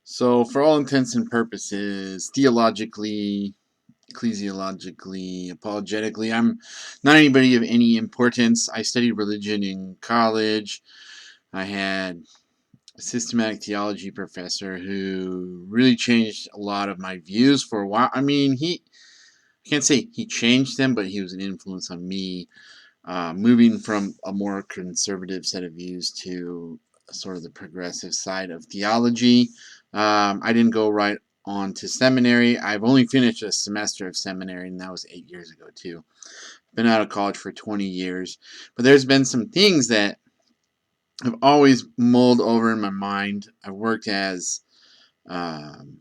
So, for all intents and purposes, theologically, ecclesiologically, apologetically, I'm not anybody of any importance. I studied religion in college. I had a systematic theology professor who really changed a lot of my views for a while. I can't say he changed them, but he was an influence on me, moving from a more conservative set of views to sort of the progressive side of theology. I didn't go right on to seminary. I've only finished a semester of seminary, and that was 8 years ago, too. Been out of college for 20 years. But there's been some things that have always mulled over in my mind. I worked as um,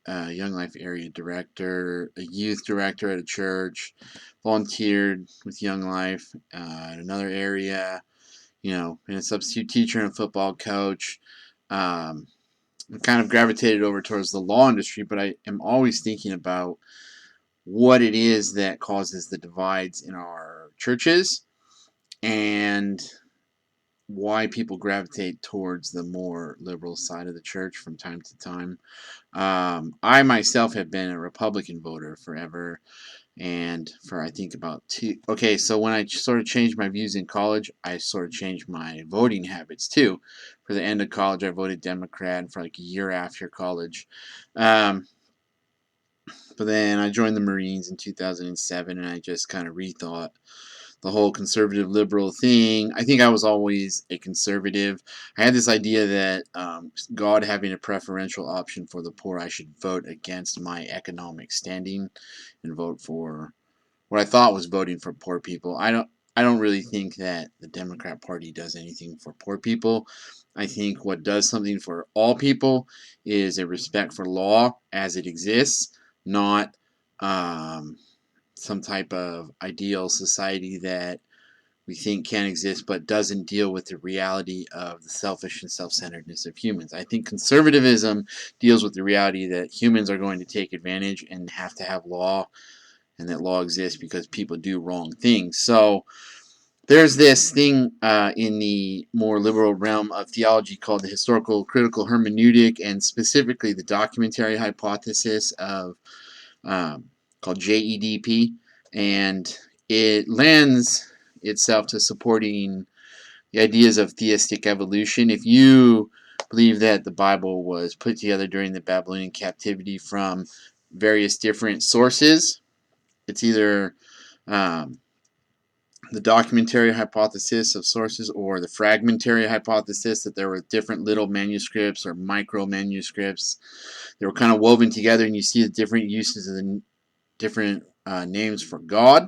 a Young Life area director, a youth director at a church, volunteered with Young Life in another area, been a substitute teacher and a football coach. Um, I kind of gravitated over towards the law industry, but I am always thinking about what it is that causes the divides in our churches and why people gravitate towards the more liberal side of the church from time to time. I myself have been a Republican voter forever, and for I think about two. Okay, so when I sort of changed my views in college, I sort of changed my voting habits too. For the end of college, I voted Democrat for like a year after college. Um, but then I joined the Marines in 2007, and I just kind of rethought the whole conservative liberal thing. I think I was always a conservative. I had this idea that God having a preferential option for the poor, I should vote against my economic standing and vote for what I thought was voting for poor people. I don't really think that the Democrat Party does anything for poor people. I think what does something for all people is a respect for law as it exists, not um, some type of ideal society that we think can exist but doesn't deal with the reality of the selfish and self-centeredness of humans. I think conservatism deals with the reality that humans are going to take advantage and have to have law, and that law exists because people do wrong things. So there's this thing in the more liberal realm of theology called the historical critical hermeneutic, and specifically the documentary hypothesis of um, called JEDP, and it lends itself to supporting the ideas of theistic evolution. If you believe that the Bible was put together during the Babylonian captivity from various different sources, it's either um, the documentary hypothesis of sources or the fragmentary hypothesis that there were different little manuscripts or micro manuscripts. They were kind of woven together, and you see the different uses of the different names for God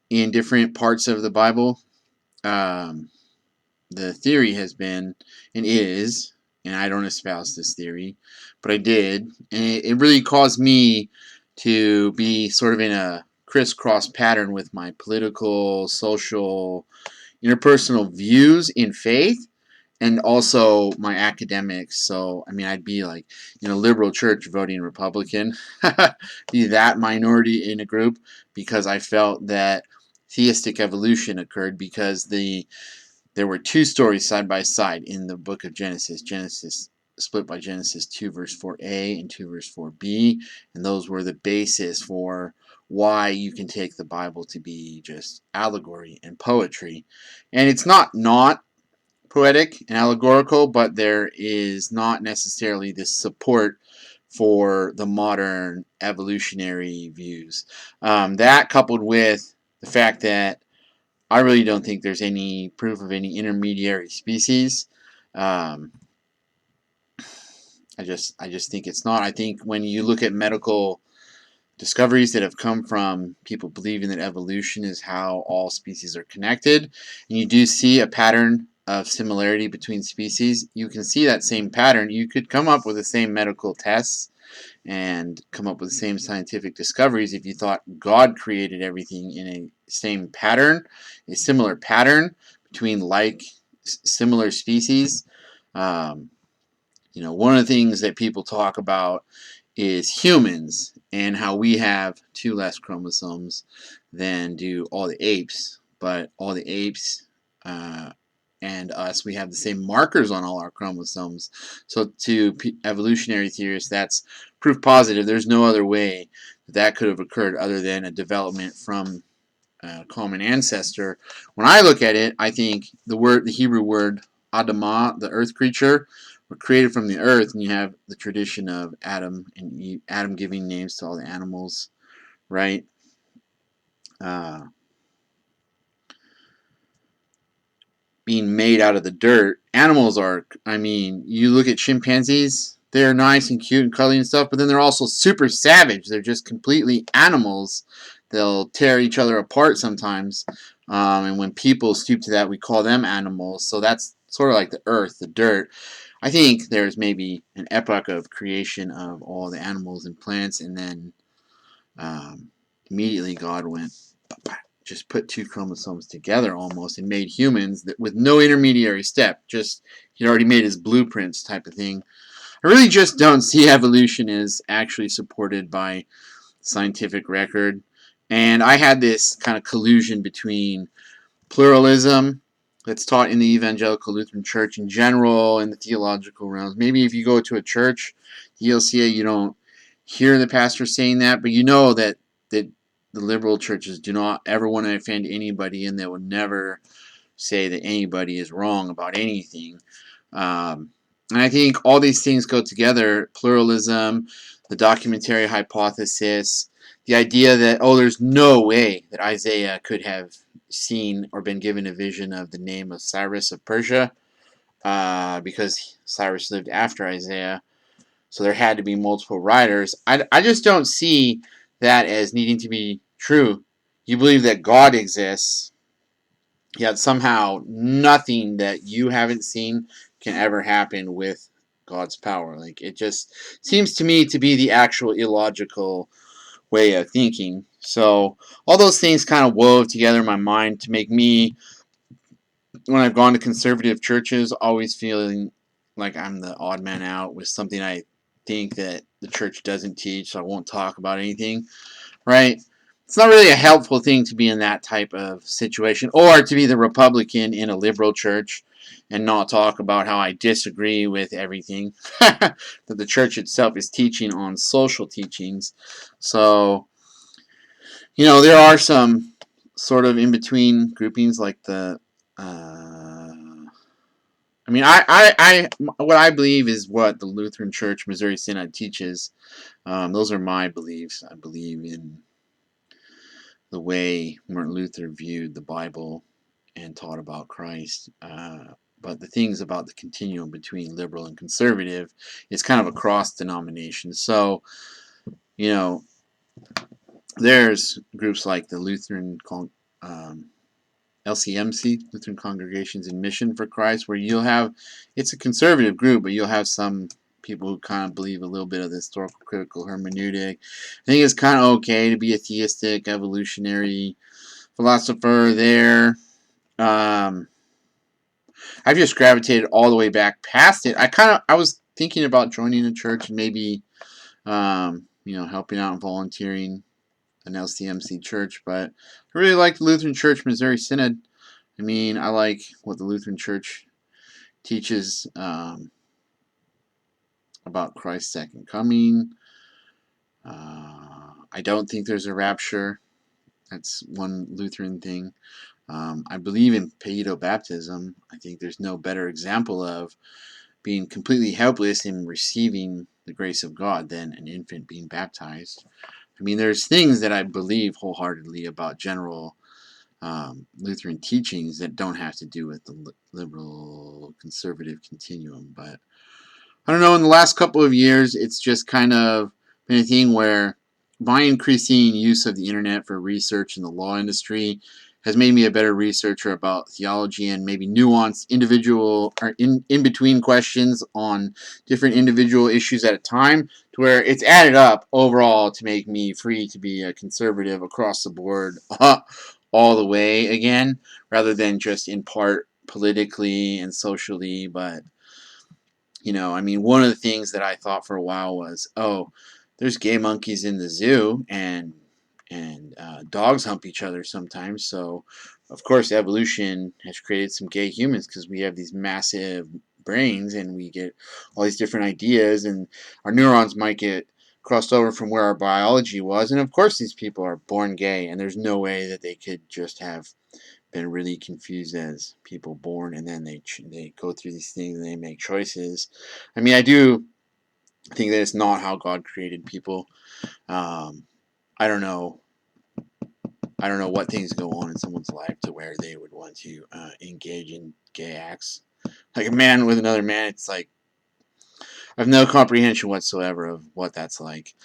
in different parts of the Bible. Um, the theory has been and is, and I don't espouse this theory, but I did, and it really caused me to be sort of in a crisscross pattern with my political, social, interpersonal views in faith and also my academics. So, I mean, I'd be like in a liberal church voting Republican, be that minority in a group because I felt that theistic evolution occurred because there were two stories side by side in the book of Genesis. Genesis split by Genesis 2 verse 4a and 2 verse 4b, and those were the basis for why you can take the Bible to be just allegory and poetry. And it's not poetic and allegorical, but there is not necessarily this support for the modern evolutionary views. That coupled with the fact that I really don't think there's any proof of any intermediary species. Um, I just think it's not. I think when you look at medical discoveries that have come from people believing that evolution is how all species are connected, and you do see a pattern of similarity between species, you can see that same pattern. You could come up with the same medical tests and come up with the same scientific discoveries if you thought God created everything in a same pattern, a similar pattern between similar species. Um, one of the things that people talk about is humans and how we have two less chromosomes than do all the apes, but all the apes uh, and us, we have the same markers on all our chromosomes. So to evolutionary theorists, that's proof positive. There's no other way that could have occurred other than a development from a common ancestor. When I look at it, I think the Hebrew word Adamah, the earth creature, were created from the earth, and you have the tradition of Adam and Eve, Adam giving names to all the animals, right? Uh, Being made out of the dirt. Animals are, I mean, you look at chimpanzees, they're nice and cute and cuddly and stuff, but then they're also super savage. They're just completely animals. They'll tear each other apart sometimes. And when people stoop to that, we call them animals. So that's sort of like the earth, the dirt. I think there's maybe an epoch of creation of all the animals and plants, and then immediately God went, just put two chromosomes together almost and made humans that with no intermediary step. Just he'd already made his blueprints type of thing. I really just don't see evolution as actually supported by scientific record. And I had this kind of collusion between pluralism that's taught in the Evangelical Lutheran Church in general and the theological realms. Maybe if you go to a church, the ELCA, you don't hear the pastor saying that, but you know that the liberal churches do not ever want to offend anybody, and they will never say that anybody is wrong about anything. And I think all these things go together: pluralism, the documentary hypothesis, the idea that, oh, there's no way that Isaiah could have seen or been given a vision of the name of Cyrus of Persia, because Cyrus lived after Isaiah. So there had to be multiple writers. I just don't see that as needing to be true. You believe that God exists, yet somehow nothing that you haven't seen can ever happen with God's power. Like, it just seems to me to be the actual illogical way of thinking. So all those things kind of wove together in my mind to make me, when I've gone to conservative churches, always feeling like I'm the odd man out with something I think that the church doesn't teach, so I won't talk about anything, right? It's not really a helpful thing to be in that type of situation, or to be the Republican in a liberal church and not talk about how I disagree with everything that the church itself is teaching on social teachings. So, there are some sort of in between groupings like the. I mean, what I believe is what the Lutheran Church Missouri Synod teaches. Those are my beliefs. I believe in the way Martin Luther viewed the Bible and taught about Christ. But the things about the continuum between liberal and conservative is kind of a cross denomination. So, there's groups like the Lutheran LCMC, Lutheran Congregations in Mission for Christ, where it's a conservative group, but you'll have some people who kind of believe a little bit of the historical critical hermeneutic. I think it's kind of okay to be a theistic, evolutionary philosopher there. I've just gravitated all the way back past it. I was thinking about joining a church and maybe, helping out and volunteering an LCMC church, but I really like the Lutheran Church Missouri Synod. I mean, I like what the Lutheran Church teaches about Christ's second coming. I don't think there's a rapture. That's one Lutheran thing. I believe in paedobaptism. I think there's no better example of being completely helpless in receiving the grace of God than an infant being baptized. I mean, there's things that I believe wholeheartedly about general Lutheran teachings that don't have to do with the liberal conservative continuum. But I don't know, in the last couple of years, it's just kind of been a thing where my increasing use of the internet for research in the law industry has made me a better researcher about theology and maybe nuanced individual or in between questions on different individual issues at a time, to where it's added up overall to make me free to be a conservative across the board all the way again, rather than just in part politically and socially. But I mean, one of the things that I thought for a while was, oh, there's gay monkeys in the zoo, and dogs hump each other sometimes. So of course, evolution has created some gay humans because we have these massive brains and we get all these different ideas, and our neurons might get crossed over from where our biology was. And of course, these people are born gay, and there's no way that they could just have been really confused as people born and then they go through these things and they make choices. I mean, I do think that it's not how God created people. Um, I don't know. I don't know what things go on in someone's life to where they would want to engage in gay acts. Like a man with another man, it's like I have no comprehension whatsoever of what that's like.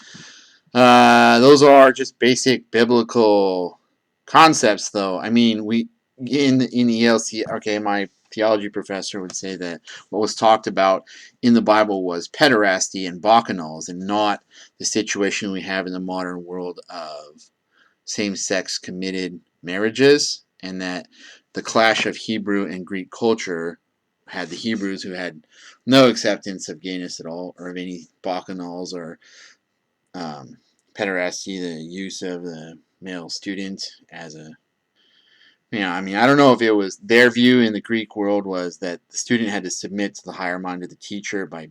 Those are just basic biblical concepts, though. I mean, we in ELC. Okay, my theology professor would say that what was talked about in the Bible was pederasty and bacchanals, and not the situation we have in the modern world of same-sex committed marriages, and that the clash of Hebrew and Greek culture had the Hebrews who had no acceptance of gayness at all, or of any bacchanals or um, pederasty, the use of the male student as a, I mean, I don't know if it was their view in the Greek world was that the student had to submit to the higher mind of the teacher by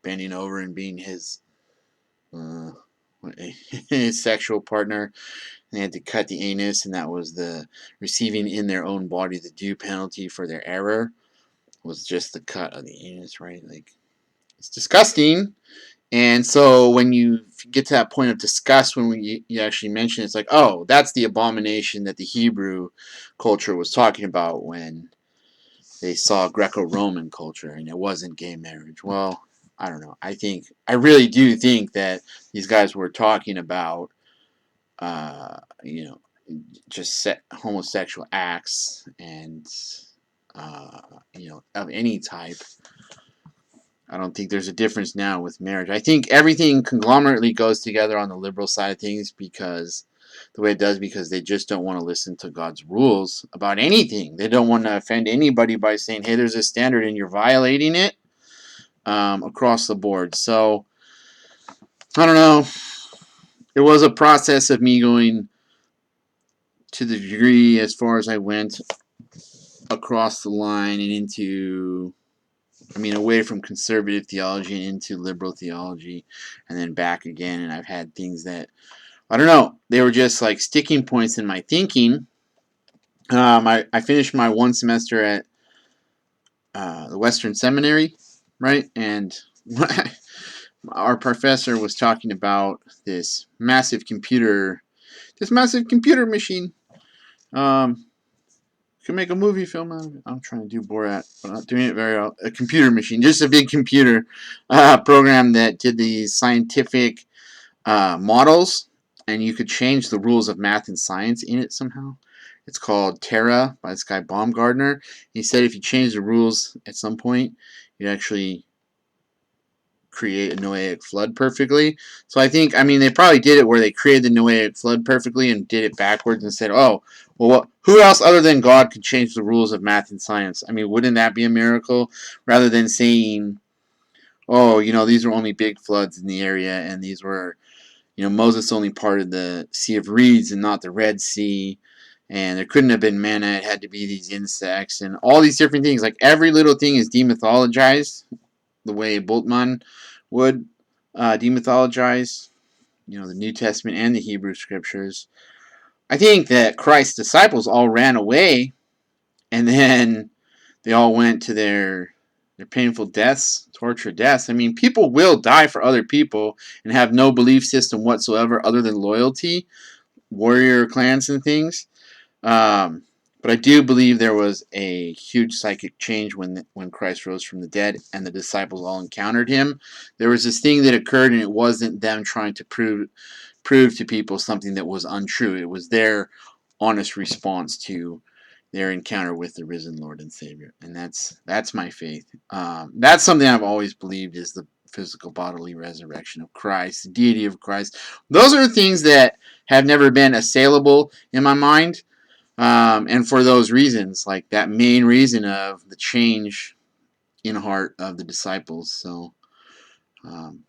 bending over and being uh, his sexual partner. They had to cut the anus, and that was the receiving in their own body the due penalty for their error was just the cut of the anus, right? Like, it's disgusting. And so when you get to that point of disgust, when you actually mention it, it's like, oh, that's the abomination that the Hebrew culture was talking about when they saw Greco-Roman culture, and it wasn't gay marriage. Well, I don't know. I really do think that these guys were talking about, uh, you know, just homosexual acts and, uh, of any type. I don't think there's a difference now with marriage. I think everything conglomerately goes together on the liberal side of things because the way it does, because they just don't want to listen to God's rules about anything. They don't want to offend anybody by saying, hey, there's a standard and you're violating it across the board. So, I don't know. It was a process of me going to the degree as far as I went across the line and into, I mean, away from conservative theology and into liberal theology, and then back again. And I've had things that, I don't know, they were just like sticking points in my thinking. I finished my one semester at the Western Seminary, right? And our professor was talking about this massive computer machine. You can make a movie film out of it. I'm trying to do Borat, but I'm not doing it very well. A computer machine, just a big computer program that did these scientific models, and you could change the rules of math and science in it somehow. It's called Terra by this guy Baumgartner. He said if you change the rules at some point, you actually create a Noahic flood perfectly. So I mean, they probably did it where they created the Noahic flood perfectly and did it backwards and said, oh, well, who else other than God could change the rules of math and science? I mean, wouldn't that be a miracle? Rather than saying, oh, these were only big floods in the area, and these were, Moses only parted the Sea of Reeds and not the Red Sea, and there couldn't have been manna, it had to be these insects, and all these different things. Like, every little thing is demythologized the way Bultmann would demythologize, the New Testament and the Hebrew Scriptures. I think that Christ's disciples all ran away, and then they all went to their painful deaths, torture deaths. I mean, people will die for other people and have no belief system whatsoever other than loyalty, warrior clans and things. Um, but I do believe there was a huge psychic change when Christ rose from the dead and the disciples all encountered him. There was this thing that occurred, and it wasn't them trying to prove to people something that was untrue. It was their honest response to their encounter with the risen Lord and Savior, and that's my faith. That's something I've always believed is the physical bodily resurrection of Christ, the deity of Christ. Those are things that have never been assailable in my mind. And for those reasons, like that main reason of the change in heart of the disciples. So, um,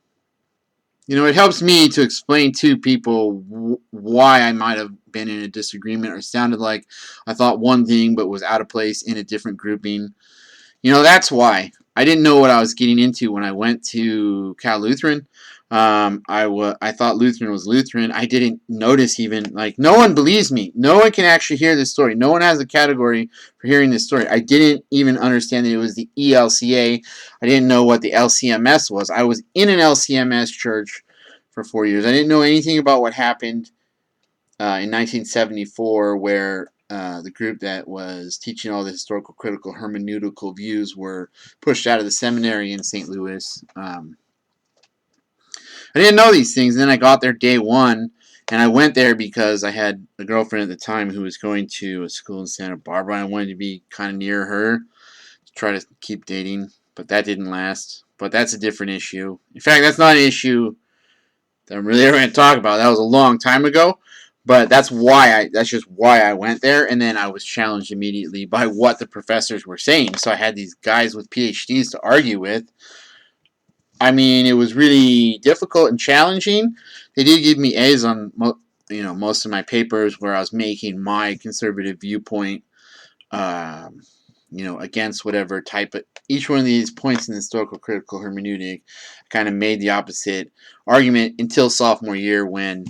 it helps me to explain to people why I might have been in a disagreement or sounded like I thought one thing but was out of place in a different grouping. That's why. I didn't know what I was getting into when I went to Cal Lutheran. I thought Lutheran was Lutheran. I didn't notice even, like, no one believes me. No one can actually hear this story. No one has a category for hearing this story. I didn't even understand that it was the ELCA. I didn't know what the LCMS was. I was in an LCMS church for 4 years. I didn't know anything about what happened in 1974, where the group that was teaching all the historical critical hermeneutical views were pushed out of the seminary in St. Louis. I didn't know these things. And then I got there day one, and I went there because I had a girlfriend at the time who was going to a school in Santa Barbara. And I wanted to be kind of near her to try to keep dating, but that didn't last. But that's a different issue. In fact, that's not an issue that I'm really ever going to talk about. That was a long time ago. But that's just why I went there, and then I was challenged immediately by what the professors were saying. So I had these guys with PhDs to argue with. I mean, it was really difficult and challenging. They did give me A's on most of my papers where I was making my conservative viewpoint, against whatever type of each one of these points in the historical critical hermeneutic. Kind of made the opposite argument until sophomore year when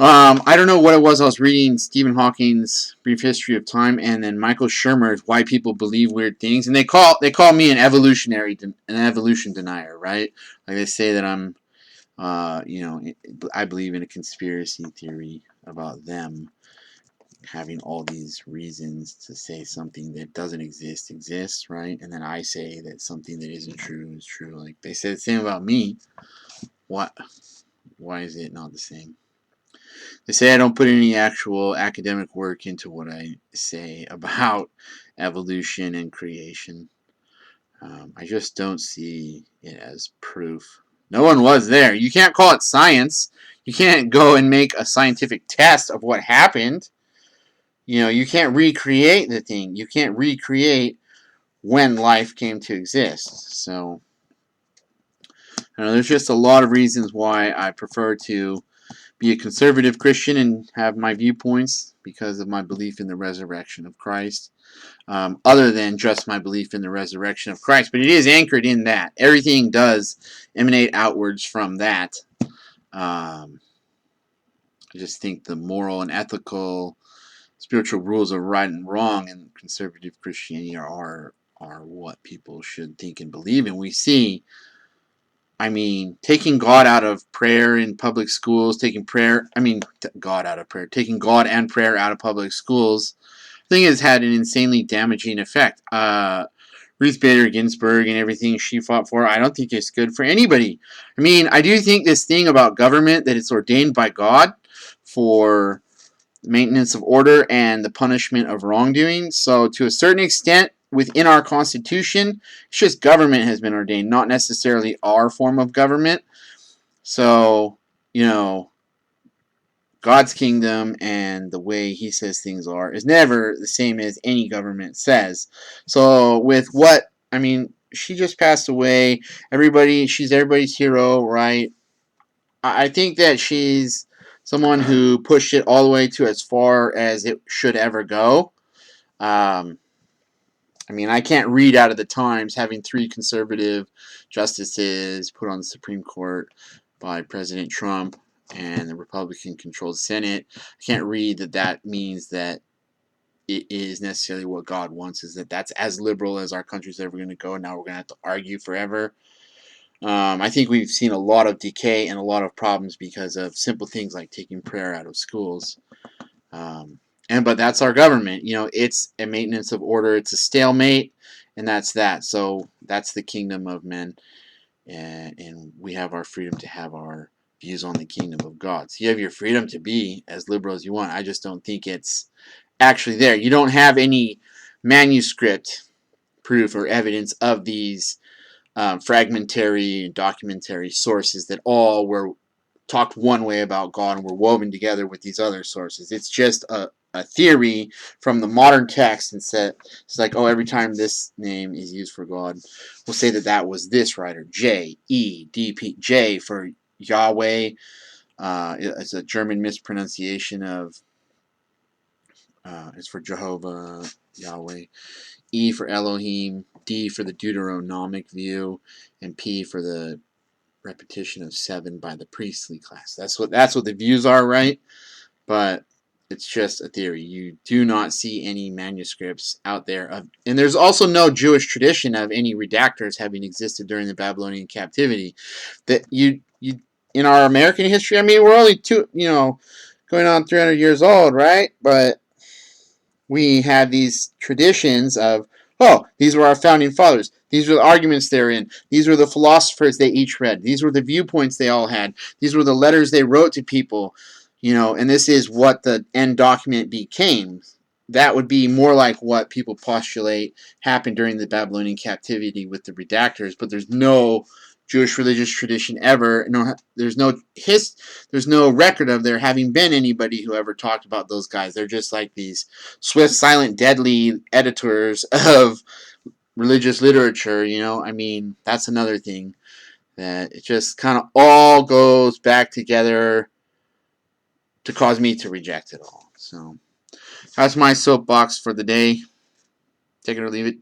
I don't know what it was. I was reading Stephen Hawking's Brief History of Time, and then Michael Shermer's Why People Believe Weird Things, and they call me an evolution denier, right? Like they say that I'm, I believe in a conspiracy theory about them having all these reasons to say something that doesn't exist exists, right? And then I say that something that isn't true is true. Like they say the same about me. What? Why is it not the same? They say I don't put any actual academic work into what I say about evolution and creation. I just don't see it as proof. No one was there. You can't call it science. You can't go and make a scientific test of what happened. You can't recreate the thing. You can't recreate when life came to exist. So, there's just a lot of reasons why I prefer to be a conservative Christian and have my viewpoints because of my belief in the resurrection of Christ, other than just my belief in the resurrection of Christ. But it is anchored in that. Everything does emanate outwards from that. I just think the moral and ethical, spiritual rules of right and wrong in conservative Christianity are what people should think and believe. And we see, taking God out of prayer in public schools, taking God and prayer out of public schools, I think has had an insanely damaging effect. Ruth Bader Ginsburg and everything she fought for, I don't think it's good for anybody. I do think this thing about government, that it's ordained by God for maintenance of order and the punishment of wrongdoing. So to a certain extent, within our Constitution, it's just government has been ordained, not necessarily our form of government. So, God's kingdom and the way he says things are is never the same as any government says. So she just passed away. She's everybody's hero, right? I think that she's someone who pushed it all the way to as far as it should ever go. I can't read out of the Times having 3 conservative justices put on the Supreme Court by President Trump and the Republican-controlled Senate. I can't read that means that it is necessarily what God wants, is that's as liberal as our country's ever going to go. Now we're going to have to argue forever. I think we've seen a lot of decay and a lot of problems because of simple things like taking prayer out of schools. But that's our government. It's a maintenance of order. It's a stalemate, and that's that. So that's the kingdom of men, and we have our freedom to have our views on the kingdom of God. So you have your freedom to be as liberal as you want. I just don't think it's actually there. You don't have any manuscript proof or evidence of these fragmentary, documentary sources that all were talked one way about God and were woven together with these other sources. It's just a theory from the modern text, and said it's like, every time this name is used for God, we'll say that was this writer, J, E, D, P, J for Yahweh. It's a German mispronunciation of, it's for Jehovah, Yahweh. E for Elohim, D for the Deuteronomic view, and P for the repetition of 7 by the priestly class. That's what the views are, right? But it's just a theory. You do not see any manuscripts out there of, and there's also no Jewish tradition of any redactors having existed during the Babylonian captivity. That you in our American history, I mean, we're only going on 300 years old, right? But we have these traditions of, oh, these were our founding fathers. These were the arguments they're in. These were the philosophers they each read. These were the viewpoints they all had. These were the letters they wrote to people, and this is what the end document became. That would be more like what people postulate happened during the Babylonian captivity with the redactors, but there's no Jewish religious tradition ever. No, there's no record of there having been anybody who ever talked about those guys. They're just like these swift, silent, deadly editors of religious literature. I mean, that's another thing that it just kind of all goes back together to cause me to reject it all. So that's my soapbox for the day. Take it or leave it.